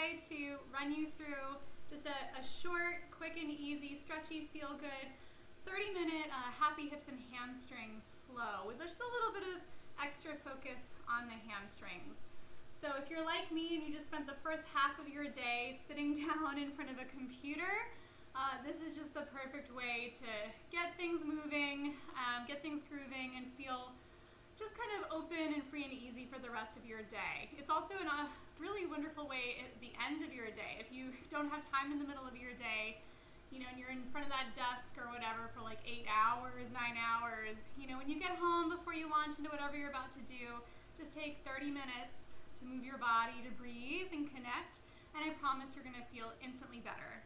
today to run you through just a short, quick and easy, stretchy, feel good, 30-minute happy hips and hamstrings flow with just a little bit of extra focus on the hamstrings. So if you're like me and you just spent the first half of your day sitting down in front of a computer, this is just the perfect way to get things moving, get things grooving, and feel just kind of open and free and easy for the rest of your day. It's also a really wonderful way at the end of your day. If you don't have time in the middle of your day, and you're in front of that desk or whatever for like 8 hours, 9 hours, when you get home before you launch into whatever you're about to do, just take 30 minutes to move your body, to breathe and connect, and I promise you're gonna feel instantly better.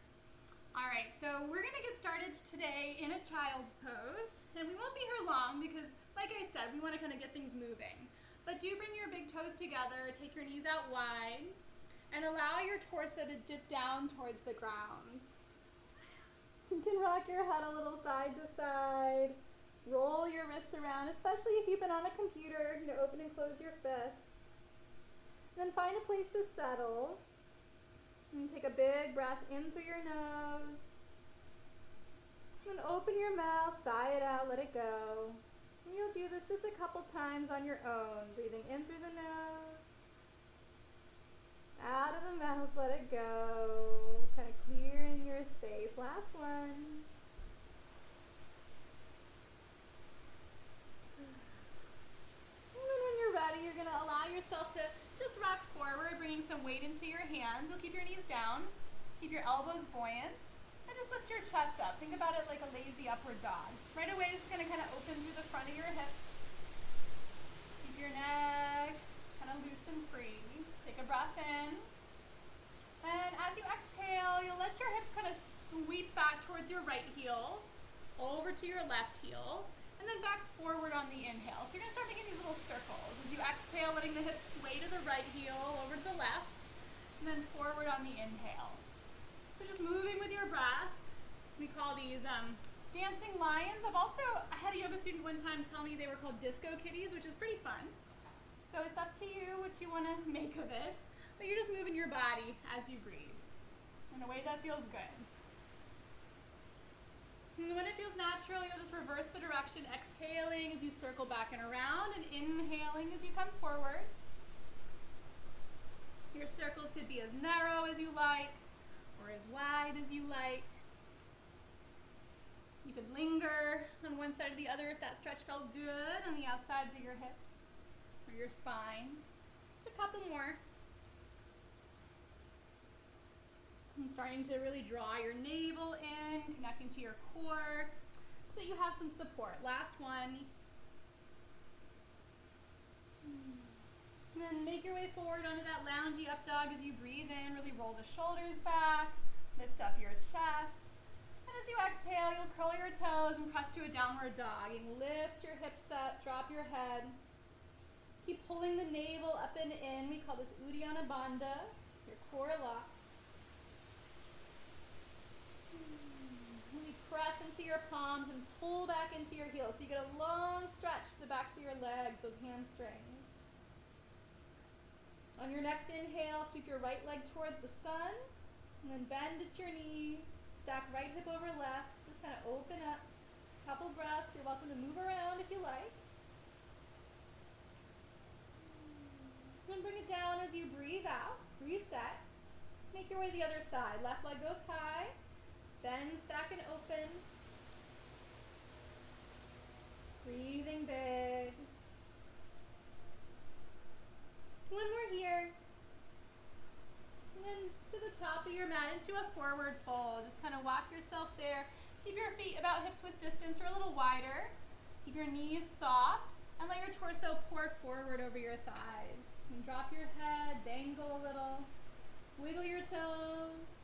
All right, so we're gonna get started today in a child's pose, and we won't be here long because, like I said, we wanna kind of get things moving. But do bring your big toes together, take your knees out wide, and allow your torso to dip down towards the ground. You can rock your head a little side to side, roll your wrists around, especially if you've been on a computer, open and close your fists. And then find a place to settle. And take a big breath in through your nose. And open your mouth, sigh it out, let it go. And you'll do this just a couple times on your own, breathing in through the nose. Out of the mouth, let it go. Kind of clearing your space. Last one. And then when you're ready, you're going to allow yourself to just rock forward, bringing some weight into your hands. You'll keep your knees down, keep your elbows buoyant, and just lift your chest up. Think about it like a lazy upward dog. Right away, it's going to kind of open through the front of your hips. Keep your neck kind of loose and free. Take a breath in. And as you exhale, you'll let your hips kind of sweep back towards your right heel, over to your left heel, and then back forward on the inhale. So you're going to start making these little circles. As you exhale, letting the hips sway to the right heel, over to the left, and then forward on the inhale. So just moving with your breath. We call these dancing lions. I had a yoga student one time tell me they were called disco kitties, which is pretty fun. So it's up to you what you want to make of it. But you're just moving your body as you breathe in a way that feels good. And when it feels natural, you'll just reverse the direction, exhaling as you circle back and around, and inhaling as you come forward. Your circles could be as narrow as you like, or as wide as you like. You could linger on one side or the other if that stretch felt good on the outsides of your hips or your spine. Just a couple more. And starting to really draw your navel in, connecting to your core so that you have some support. Last one. And then make your way forward onto that loungy up dog as you breathe in. Really roll the shoulders back, lift up your chest. And as you exhale, you'll curl your toes and press to a downward dog. You can lift your hips up, drop your head. Keep pulling the navel up and in. We call this Uddiyana Bandha, your core lock. Really press into your palms and pull back into your heels. So you get a long stretch to the backs of your legs, those hamstrings. On your next inhale, sweep your right leg towards the sun, and then bend at your knee, stack right hip over left, just kind of open up. Couple breaths, you're welcome to move around if you like. Then bring it down as you breathe out, reset. Make your way to the other side. Left leg goes high. Bend, stack, and open. Breathing big. One more here. And then to the top of your mat into a forward fold. Just kind of walk yourself there. Keep your feet about hips width distance or a little wider. Keep your knees soft and let your torso pour forward over your thighs. And drop your head, dangle a little. Wiggle your toes.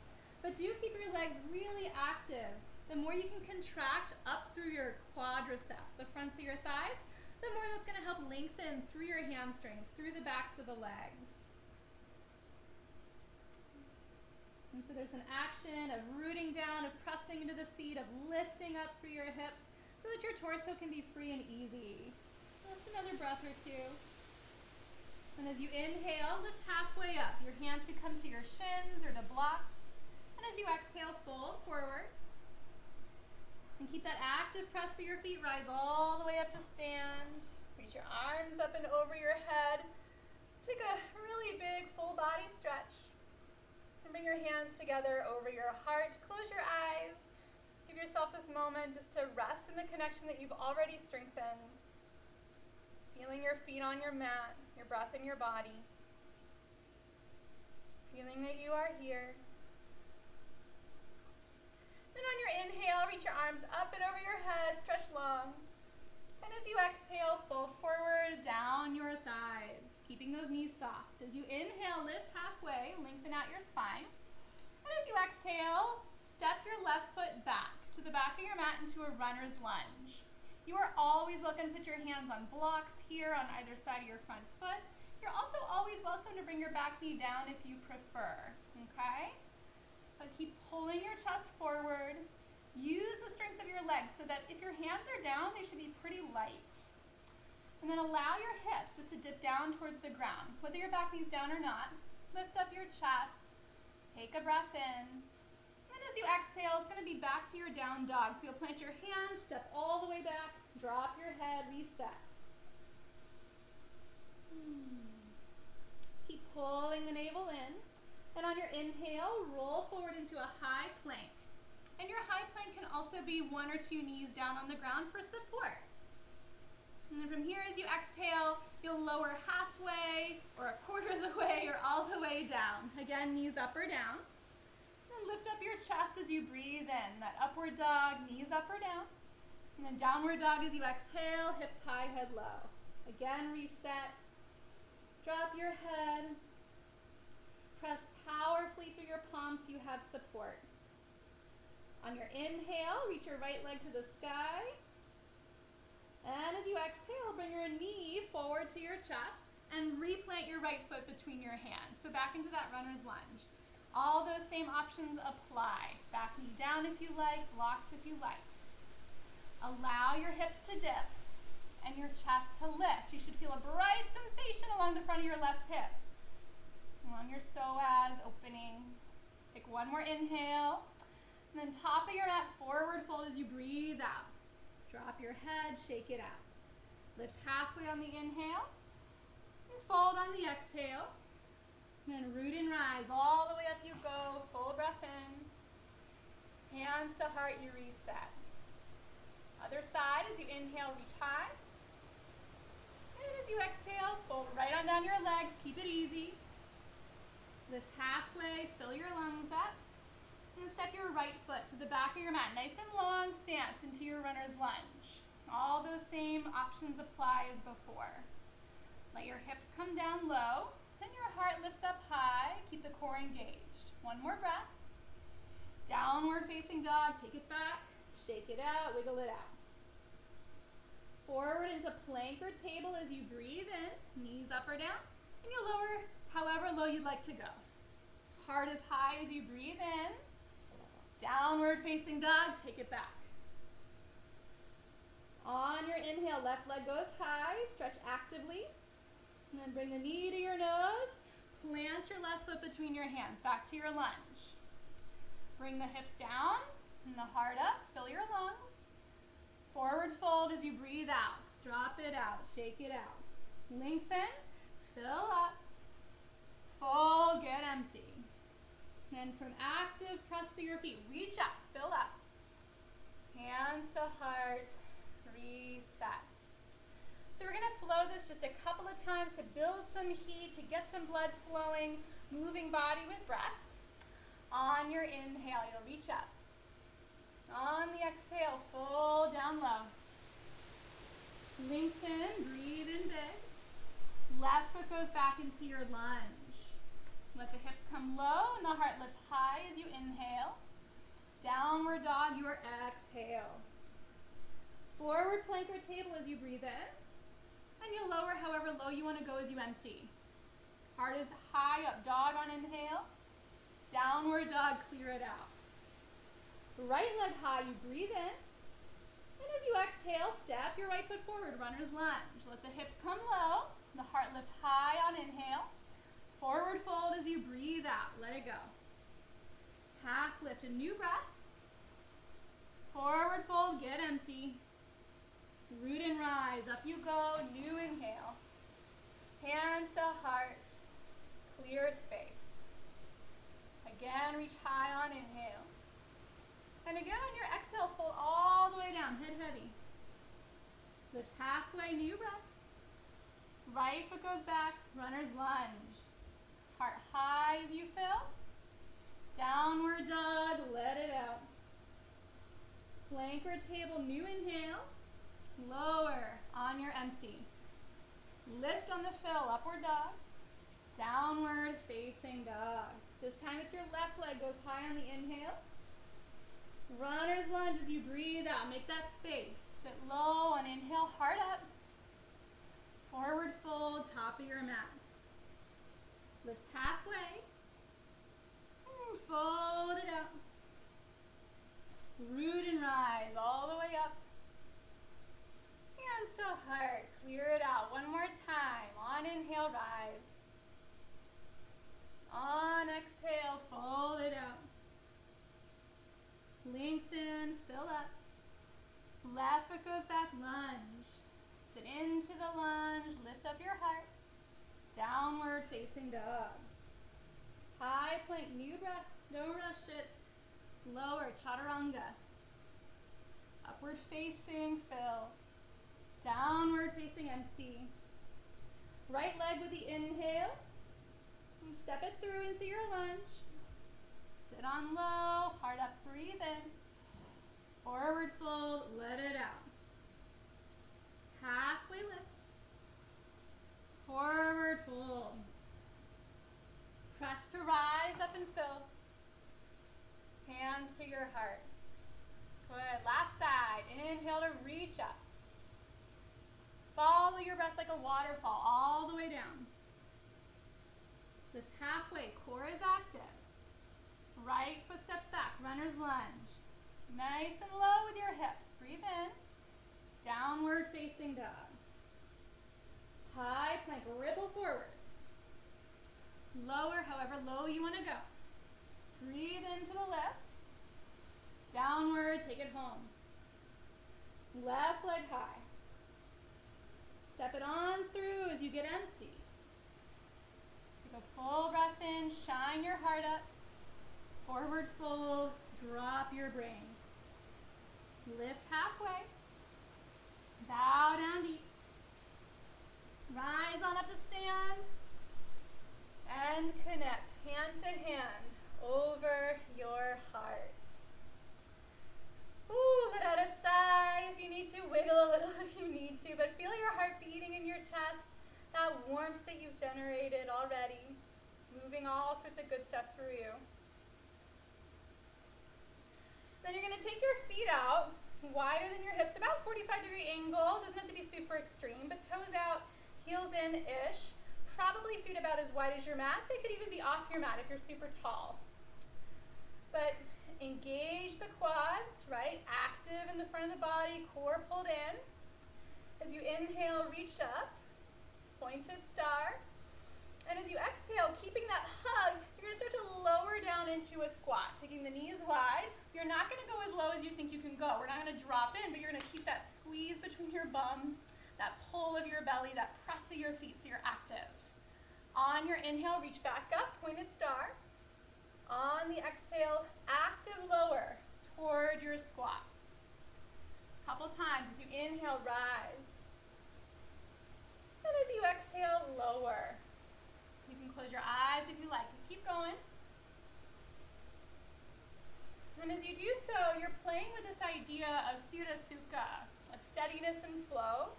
But do keep your legs really active. The more you can contract up through your quadriceps, the fronts of your thighs, the more that's going to help lengthen through your hamstrings, through the backs of the legs. And so there's an action of rooting down, of pressing into the feet, of lifting up through your hips so that your torso can be free and easy. Just another breath or two. And as you inhale, lift halfway up. Your hands could come to your shins. of your feet, rise all the way up to stand. Reach your arms up and over your head. Take a really big full body stretch. And bring your hands together over your heart. Close your eyes. Give yourself this moment just to rest in the connection that you've already strengthened. Feeling your feet on your mat, your breath in your body. Feeling that you are here. Then on your inhale, reach your arms up and over your head, stretch long. And as you exhale, fold forward down your thighs, keeping those knees soft. As you inhale, lift halfway, lengthen out your spine. And as you exhale, step your left foot back to the back of your mat into a runner's lunge. You are always welcome to put your hands on blocks here on either side of your front foot. You're also always welcome to bring your back knee down if you prefer, okay? But keep pulling your chest forward. Use the strength of your legs so that if your hands are down, they should be pretty light. And then allow your hips just to dip down towards the ground. Whether your back knee's down or not, lift up your chest. Take a breath in. And as you exhale, it's going to be back to your down dog. So you'll plant your hands, step all the way back, drop your head, reset. Keep pulling the navel in. And on your inhale, roll forward into a high plank. And your high plank can also be 1 or 2 knees down on the ground for support. And then from here, as you exhale, you'll lower halfway or a quarter of the way or all the way down. Again, knees up or down. And lift up your chest as you breathe in. That upward dog, knees up or down. And then downward dog as you exhale, hips high, head low. Again, reset. Drop your head. Press powerfully through your palms so you have support. On your inhale, reach your right leg to the sky. And as you exhale, bring your knee forward to your chest and replant your right foot between your hands. So back into that runner's lunge. All those same options apply. Back knee down if you like, blocks if you like. Allow your hips to dip and your chest to lift. You should feel a bright sensation along the front of your left hip. On your psoas, opening. Take one more inhale. And then top of your mat, forward fold as you breathe out. Drop your head, shake it out. Lift halfway on the inhale. And fold on the exhale. And then root and rise. All the way up you go. Full breath in. Hands to heart, you reset. Other side, as you inhale, reach high. And as you exhale, fold right on down your legs. Keep it easy. Lift halfway, fill your lungs up, and step your right foot to the back of your mat. Nice and long stance into your runner's lunge. All those same options apply as before. Let your hips come down low, and your heart lift up high. Keep the core engaged. One more breath. Downward facing dog, take it back, shake it out, wiggle it out. Forward into plank or table as you breathe in, knees up or down, and you'll lower however low you'd like to go. Heart as high as you breathe in. Downward facing dog, take it back. On your inhale, left leg goes high, stretch actively. And then bring the knee to your nose. Plant your left foot between your hands, back to your lunge. Bring the hips down and the heart up, fill your lungs. Forward fold as you breathe out. Drop it out, shake it out. Lengthen, fill up. Fold, get empty. Then from active, press through your feet. Reach up, fill up. Hands to heart, reset. So we're gonna flow this just a couple of times to build some heat, to get some blood flowing, moving body with breath. On your inhale, you'll reach up. On the exhale, fold down low. Lengthen, breathe in big. Left foot goes back into your lunge. Let the hips come low and the heart lifts high as you inhale. Downward dog, your exhale. Forward plank or table as you breathe in. And you'll lower however low you want to go as you empty. Heart is high up, dog on inhale. Downward dog, clear it out. Right leg high, you breathe in. And as you exhale, step your right foot forward, runner's lunge. Let the hips come low, the heart lift high on inhale. Forward fold as you breathe out, let it go. Half lift, a new breath. Forward fold, get empty. Root and rise, up you go, new inhale. Hands to heart, clear space. Again, reach high on inhale. And again on your exhale, fold all the way down, head heavy. Lift halfway, new breath. Right foot goes back, runner's lunge. Heart high as you fill. Downward dog, let it out. Plank or table, new inhale. Lower on your empty. Lift on the fill, upward dog. Downward facing dog. This time it's your left leg goes high on the inhale. Runner's lunge as you breathe out. Make that space. Sit low on inhale, heart up. Forward fold, top of your mat. Lift halfway. Fold it out. Root and rise all the way up. Hands to heart. Clear it out. One more time. On inhale, rise. On exhale, fold it out. Lengthen, fill up. Left foot goes back, lunge. Sit into the lunge, lift up your heart. Downward facing dog. High plank, new breath, don't rush it. Lower, chaturanga. Upward facing, fill. Downward facing, empty. Right leg with the inhale. And step it through into your lunge. Sit on low, heart up, breathe in. Forward fold, let it out. Halfway lift. Forward fold. Press to rise up and fill. Hands to your heart. Good. Last side. Inhale to reach up. Follow your breath like a waterfall all the way down. Lift halfway. Core is active. Right foot steps back. Runner's lunge. Nice and low with your hips. Breathe in. Downward facing dog. High plank. Ripple forward. Lower, however low you want to go. Breathe into the left. Downward, take it home. Left leg high. Step it on through as you get empty. Take a full breath in, shine your heart up. Forward fold, drop your brain. Lift halfway. Bow down deep. Rise on up to stand. And connect hand to hand over your heart. Ooh, let out a sigh if you need to, wiggle a little if you need to, but feel your heart beating in your chest, that warmth that you've generated already, moving all sorts of good stuff through you. Then you're going to take your feet out, wider than your hips, about 45-degree angle, doesn't have to be super extreme, but toes out, heels in-ish. Probably feet about as wide as your mat. They could even be off your mat if you're super tall. But engage the quads, right? Active in the front of the body, core pulled in. As you inhale, reach up, pointed star. And as you exhale, keeping that hug, you're going to start to lower down into a squat, taking the knees wide. You're not going to go as low as you think you can go. We're not going to drop in, but you're going to keep that squeeze between your bum, that pull of your belly, that press of your feet so you're active. On your inhale, reach back up, pointed star. On the exhale, active lower toward your squat. Couple times as you inhale, rise. And as you exhale, lower. You can close your eyes if you like. Just keep going. And as you do so, you're playing with this idea of sthira sukha, of steadiness and flow.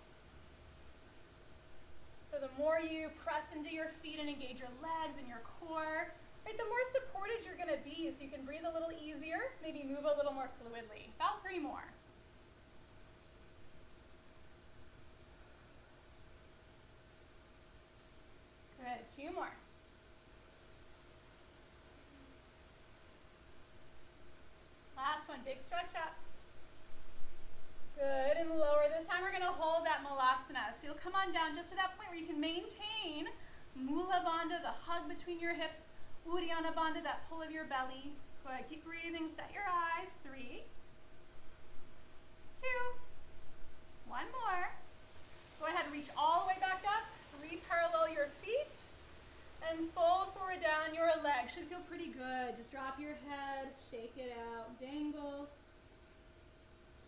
So the more you press into your feet and engage your legs and your core, right, the more supported you're going to be so you can breathe a little easier, maybe move a little more fluidly. About 3 more. Good, 2 more. Last one, big stretch up. Good, and lower. This time we're going to hold that malasana. So you'll come on down just to that point where you can maintain Mula Bandha, the hug between your hips, Uddiyana Bandha, that pull of your belly. Good, keep breathing, set your eyes. 3, 2, One more. Go ahead, reach all the way back up, re-parallel your feet, and fold forward down your leg. Should feel pretty good. Just drop your head, shake it out, dangle,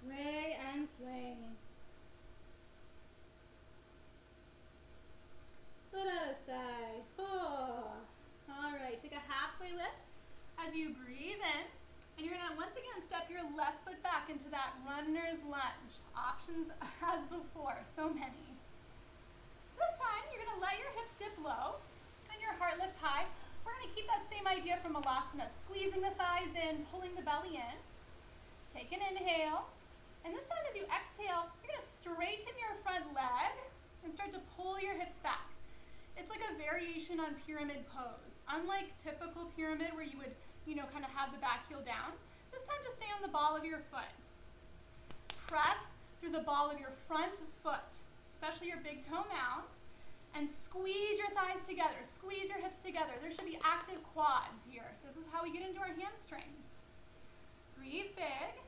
sway and swing. Put out aside. Oh. All right, take a halfway lift as you breathe in, and you're gonna once again step your left foot back into that runner's lunge. Options as before, so many. This time, you're gonna let your hips dip low and your heart lift high. We're gonna keep that same idea from Malasana, squeezing the thighs in, pulling the belly in. Take an inhale, and this time as you exhale, you're gonna straighten your front leg and start to pull your hips back. It's like a variation on pyramid pose. Unlike typical pyramid where you would, kind of have the back heel down, this time just stay on the ball of your foot. Press through the ball of your front foot, especially your big toe mound, and squeeze your thighs together. Squeeze your hips together. There should be active quads here. This is how we get into our hamstrings. Breathe big.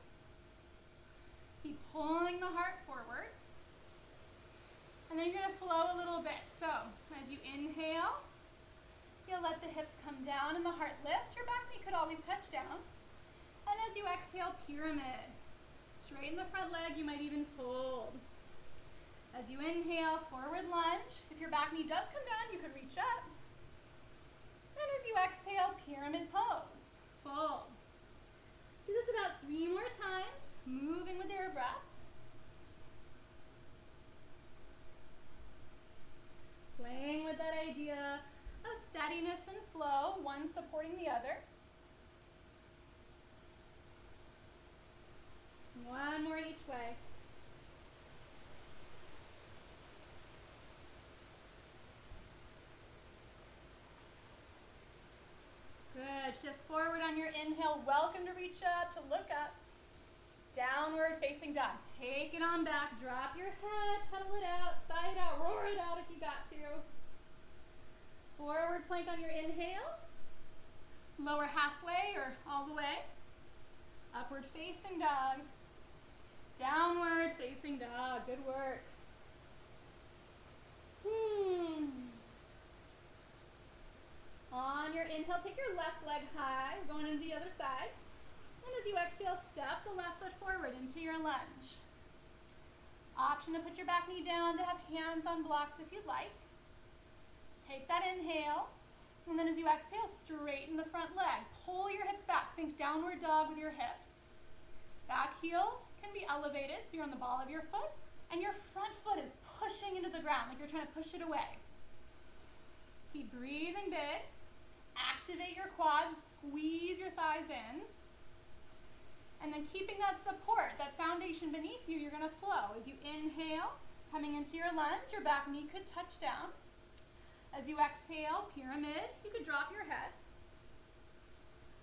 Keep pulling the heart forward. And then you're gonna flow a little bit. So as you inhale, you'll let the hips come down and the heart lift. Your back knee could always touch down. And as you exhale, pyramid. Straighten the front leg, you might even fold. As you inhale, forward lunge. If your back knee does come down, you could reach up. And as you exhale, pyramid pose. Fold. Do this about 3 more times, moving with your breath. Playing with that idea of steadiness and flow, one supporting the other. One more each way. Good. Shift forward on your inhale. Welcome to reach up, to look up. Downward facing dog. Take it on back. Drop your head. Pedal it out. Sigh it out. Roar it out if you got to. Forward plank on your inhale. Lower halfway or all the way. Upward facing dog. Downward facing dog. Good work. On your inhale, take your left leg high. We're going into the other side. And as you exhale, step the left foot forward into your lunge. Option to put your back knee down, to have hands on blocks if you'd like. Take that inhale, and then as you exhale, straighten the front leg. Pull your hips back. Think downward dog with your hips. Back heel can be elevated, so you're on the ball of your foot, and your front foot is pushing into the ground, like you're trying to push it away. Keep breathing big. Activate your quads, squeeze your thighs in. And then keeping that support, that foundation beneath you, you're gonna flow. As you inhale, coming into your lunge, your back knee could touch down. As you exhale, pyramid, you could drop your head.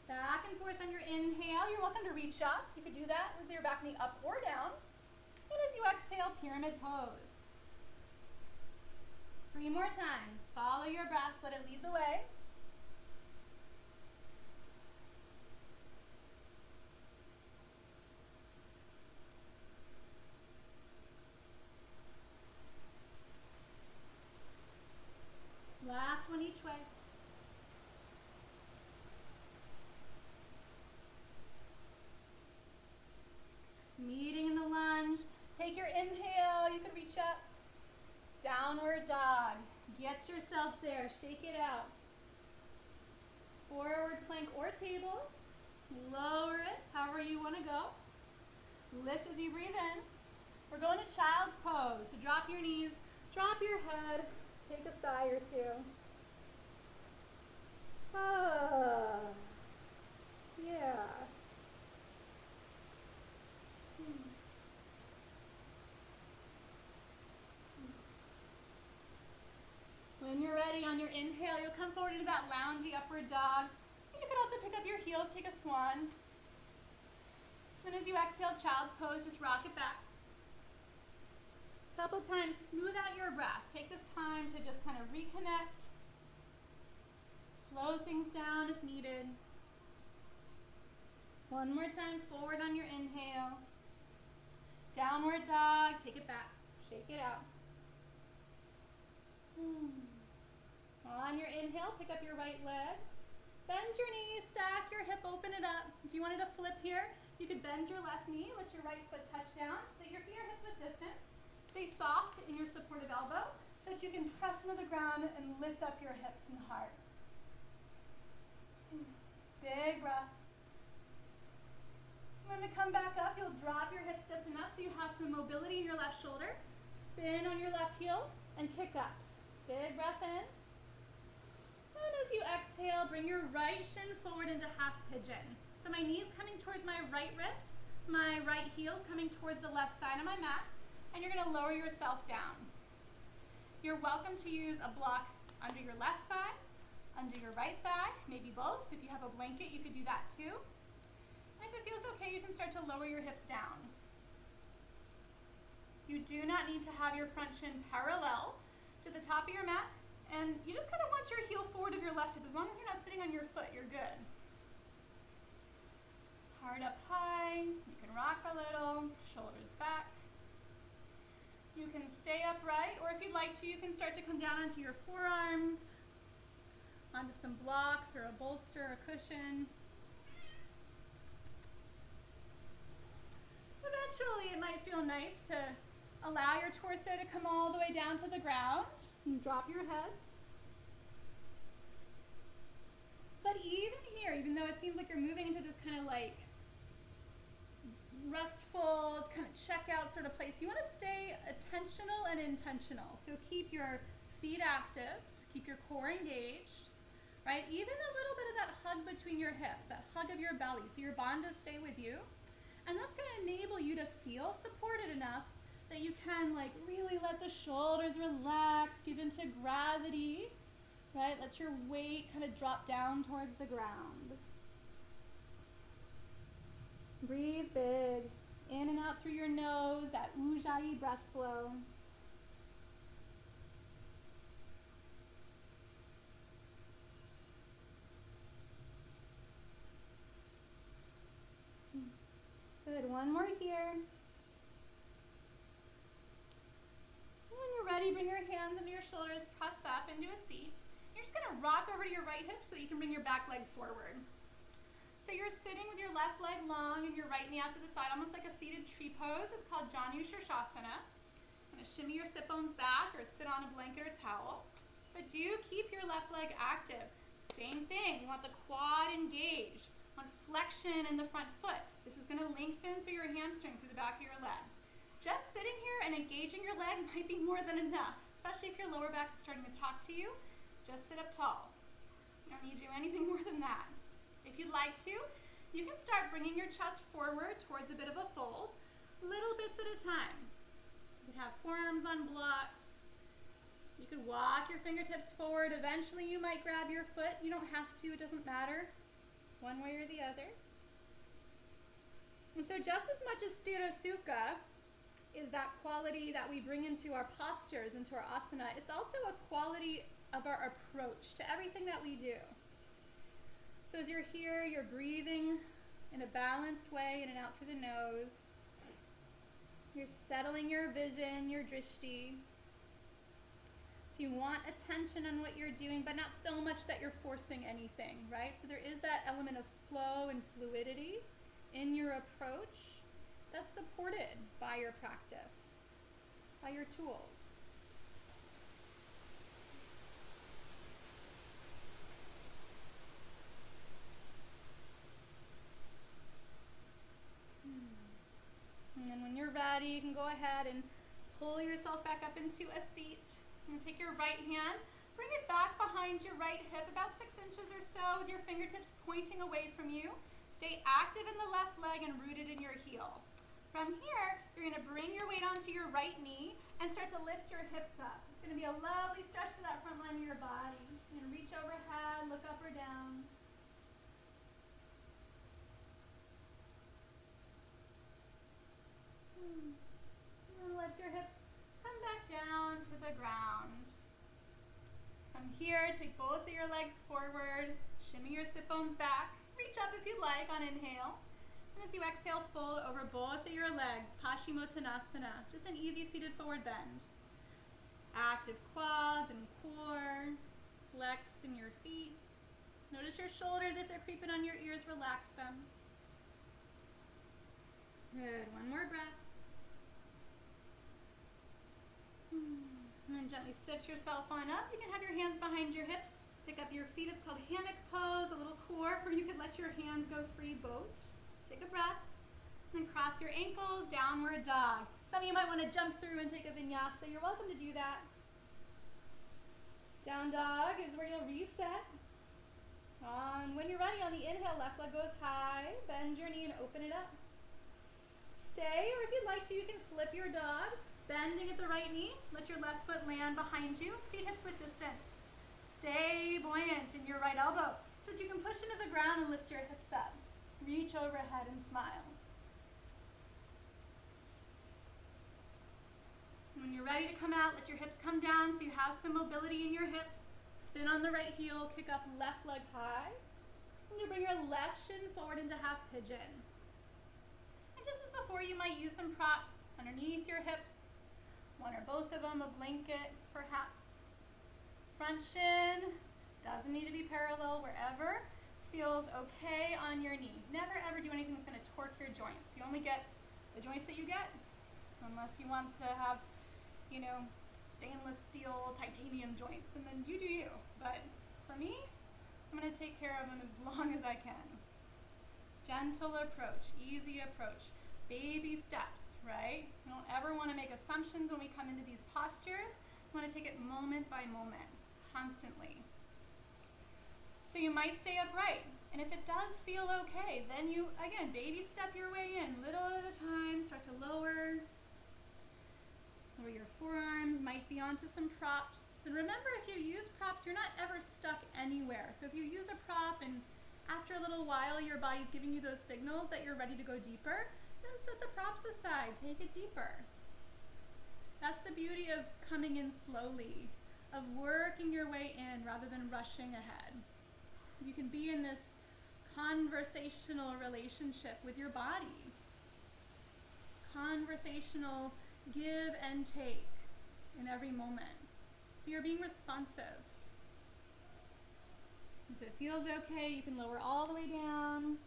Back and forth on your inhale. You're welcome to reach up. You could do that with your back knee up or down. And as you exhale, pyramid pose. 3 more times. Follow your breath, let it lead the way. Last one each way. Meeting in the lunge. Take your inhale, you can reach up. Downward dog. Get yourself there, shake it out. Forward plank or table. Lower it, however you want to go. Lift as you breathe in. We're going to child's pose. So drop your knees, drop your head, take a sigh or two. Yeah. When you're ready, on your inhale, you'll come forward into that loungy upward dog. And you can also pick up your heels, take a swan. And as you exhale, child's pose, just rock it back. Couple times, smooth out your breath. Take this time to just kind of reconnect. Slow things down if needed. One more time, forward on your inhale. Downward dog, take it back, shake it out. On your inhale, pick up your right leg. Bend your knees, stack your hip, open it up. If you wanted to flip here, you could bend your left knee, let your right foot touch down so that your feet are hip width distance. Stay soft in your supportive elbow so that you can press into the ground and lift up your hips and heart. Big breath. When to come back up, you'll drop your hips just enough so you have some mobility in your left shoulder. Spin on your left heel and kick up. Big breath in. And as you exhale, bring your right shin forward into half pigeon. So my knee's coming towards my right wrist, my right heel's coming towards the left side of my mat, and you're gonna lower yourself down. You're welcome to use a block under your left thigh, under your right thigh, maybe both. If you have a blanket, you could do that too. And if it feels okay, you can start to lower your hips down. You do not need to have your front shin parallel to the top of your mat, and you just kind of want your heel forward of your left hip. As long as you're not sitting on your foot, you're good. Heart up high, you can rock a little, shoulders back. You can stay upright, or if you'd like to, you can start to come down onto your forearms, onto some blocks or a bolster or a cushion. Eventually, it might feel nice to allow your torso to come all the way down to the ground and drop your head. But even here, even though it seems like you're moving into this kind of like restful, kind of checkout sort of place, you want to stay attentional and intentional. So keep your feet active, keep your core engaged, right? Even a little bit of that hug between your hips, that hug of your belly, so your bandhas stay with you. And that's going to enable you to feel supported enough that you can like really let the shoulders relax, give into gravity, right? Let your weight kind of drop down towards the ground. Breathe big, in and out through your nose, that Ujjayi breath flow. Good, one more here. When you're ready, bring your hands under your shoulders, press up into a seat. You're just gonna rock over to your right hip so that you can bring your back leg forward. So you're sitting with your left leg long and your right knee out to the side, almost like a seated tree pose. It's called Janu Shirshasana. I'm gonna shimmy your sit bones back or sit on a blanket or towel. But do keep your left leg active. Same thing, you want the quad engaged. On flexion in the front foot. This is going to lengthen through your hamstring, through the back of your leg. Just sitting here and engaging your leg might be more than enough, especially if your lower back is starting to talk to you. Just sit up tall. You don't need to do anything more than that. If you'd like to, you can start bringing your chest forward towards a bit of a fold, little bits at a time. You could have forearms on blocks. You could walk your fingertips forward. Eventually you might grab your foot. You don't have to, it doesn't matter. One way or the other. And so just as much as Sthira Sukha is that quality that we bring into our postures, into our asana, it's also a quality of our approach to everything that we do. So as you're here, you're breathing in a balanced way in and out through the nose. You're settling your vision, your drishti. You want attention on what you're doing, but not so much that you're forcing anything, right? So there is that element of flow and fluidity in your approach that's supported by your practice, by your tools. And then when you're ready, you can go ahead and pull yourself back up into a seat. And take your right hand, bring it back behind your right hip, about 6 inches or so, with your fingertips pointing away from you. Stay active in the left leg and rooted in your heel. From here, you're going to bring your weight onto your right knee and start to lift your hips up. It's going to be a lovely stretch to that front line of your body. You're going to reach overhead, look up or down. And let your hips come back down to the ground. From here, take both of your legs forward, shimmy your sit bones back, reach up if you like on inhale, And as you exhale, fold over both of your legs, Paschimottanasana, just an easy seated forward bend. Active quads and core, flex in your feet. Notice your shoulders, if they're creeping on your ears, relax them. Good, one more breath. And then gently sit yourself on up. You can have your hands behind your hips. Pick up your feet. It's called hammock pose, a little core, or you could let your hands go free boat. Take a breath. And then cross your ankles, downward dog. Some of you might want to jump through and take a vinyasa. You're welcome to do that. Down dog is where you'll reset. When you're ready, on the inhale, left leg goes high. Bend your knee and open it up. Stay, or if you'd like to, you can flip your dog. Bending at the right knee, let your left foot land behind you, feet hips width distance. Stay buoyant in your right elbow so that you can push into the ground and lift your hips up. Reach overhead and smile. When you're ready to come out, let your hips come down so you have some mobility in your hips. Spin on the right heel, kick up left leg high. And you bring your left shin forward into half pigeon. And just as before, you might use some props underneath your hips. One or both of them, a blanket perhaps. Front shin doesn't need to be parallel, wherever feels okay on your knee. Never ever do anything that's going to torque your joints. You only get the joints that you get, unless you want to have, you know, stainless steel, titanium joints, and then you do you. But for me, I'm going to take care of them as long as I can. Gentle approach, easy approach. Baby steps, right? We don't ever want to make assumptions when we come into these postures. We want to take it moment by moment, constantly. So you might stay upright, and if it does feel okay, then you, again, baby step your way in, little at a time, start to lower your forearms, might be onto some props. And remember, if you use props, you're not ever stuck anywhere. So if you use a prop and after a little while your body's giving you those signals that you're ready to go deeper, then set the props aside, take it deeper. That's the beauty of coming in slowly, of working your way in rather than rushing ahead. You can be in this conversational relationship with your body. Conversational give and take in every moment. So you're being responsive. If it feels okay, you can lower all the way down.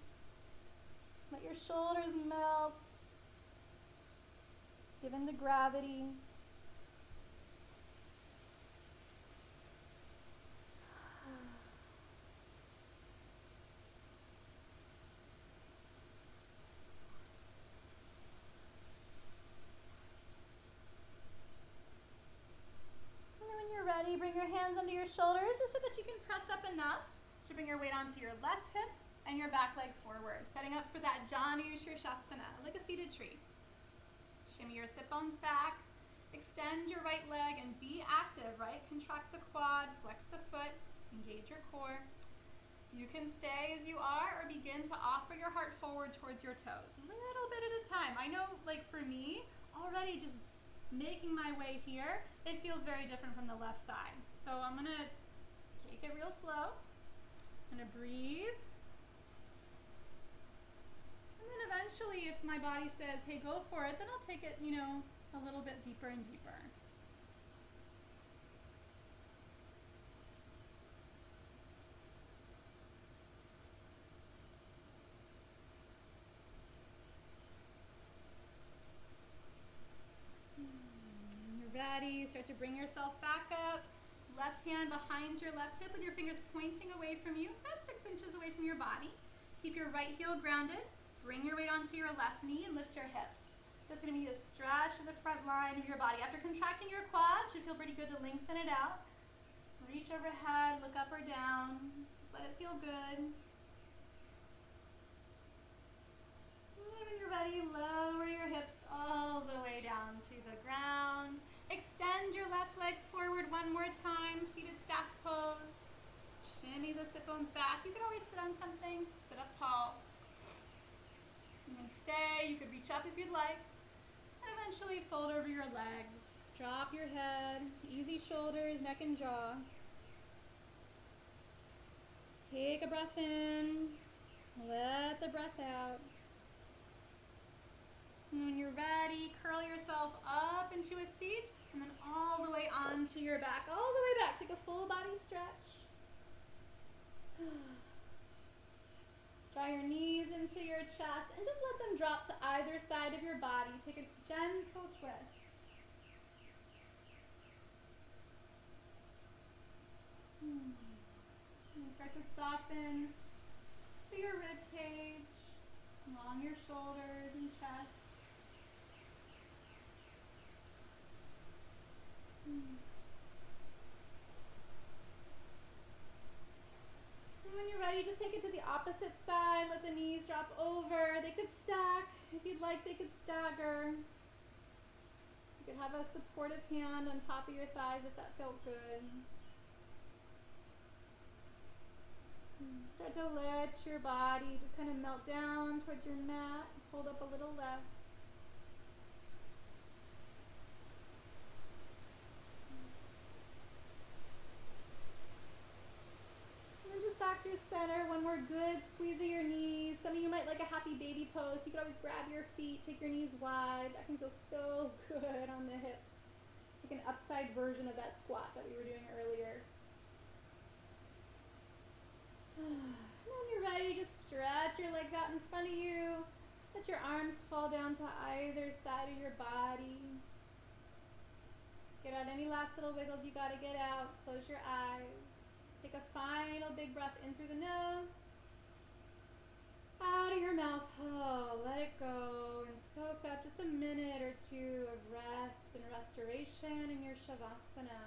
Let your shoulders melt. Give in to gravity. And then when you're ready, bring your hands under your shoulders just so that you can press up enough to bring your weight onto your left hip and your back leg forward, setting up for that Janu Shirshasana, like a seated tree. Shimmy your sit bones back, extend your right leg and be active, right? Contract the quad, flex the foot, engage your core. You can stay as you are or begin to offer your heart forward towards your toes, a little bit at a time. I know, like for me, already just making my way here, it feels very different from the left side. So I'm gonna take it real slow. I'm gonna breathe. And then eventually, if my body says, hey, go for it, then I'll take it, you know, a little bit deeper and deeper. You're ready. Start to bring yourself back up. Left hand behind your left hip with your fingers pointing away from you, about 6 inches away from your body. Keep your right heel grounded. Bring your weight onto your left knee and lift your hips. So it's going to be a stretch in the front line of your body. After contracting your quad, should feel pretty good to lengthen it out. Reach overhead, look up or down. Just let it feel good. And then when you're ready, lower your hips all the way down to the ground. Extend your left leg forward one more time, seated staff pose. Shimmy the sit bones back. You can always sit on something, sit up tall. You can stay, you could reach up if you'd like. And eventually fold over your legs. Drop your head, easy shoulders, neck and jaw. Take a breath in, let the breath out. And when you're ready, curl yourself up into a seat and then all the way onto your back, all the way back. Take a full body stretch. Draw your knees into your chest and just let them drop to either side of your body. Take a gentle twist. And start to soften through your rib cage, along your shoulders and chest. And when you're ready, just take it to the opposite side. Let the knees drop over. They could stack. If you'd like, they could stagger. You could have a supportive hand on top of your thighs if that felt good. Start to let your body just kind of melt down towards your mat. Hold up a little less. Back through center. One more good squeeze of your knees. Some of you might like a happy baby pose. You can always grab your feet, take your knees wide. That can feel so good on the hips. Like an upside version of that squat that we were doing earlier. And when you're ready, just stretch your legs out in front of you. Let your arms fall down to either side of your body. Get out any last little wiggles you gotta get out. Close your eyes. Take a final big breath in through the nose. Out of your mouth. Oh, let it go and soak up just a minute or two of rest and restoration in your Shavasana.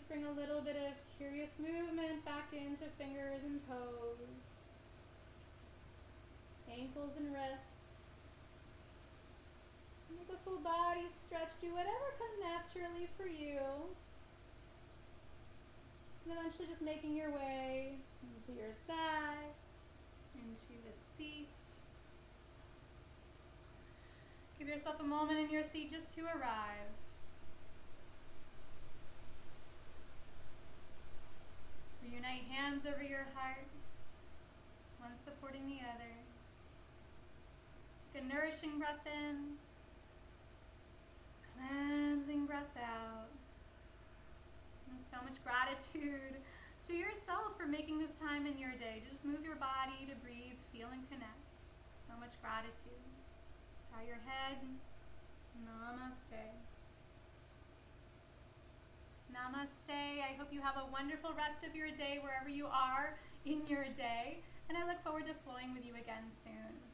Bring a little bit of curious movement back into fingers and toes, ankles and wrists. Make a full body stretch. Do whatever comes naturally for you. And eventually just making your way into your side, into the seat. Give yourself a moment in your seat just to arrive. Reunite hands over your heart, one supporting the other. Take a nourishing breath in, cleansing breath out. And so much gratitude to yourself for making this time in your day to just move your body, to breathe, feel, and connect. So much gratitude. Bow your head. Namaste. Namaste. I hope you have a wonderful rest of your day wherever you are in your day, and I look forward to flowing with you again soon.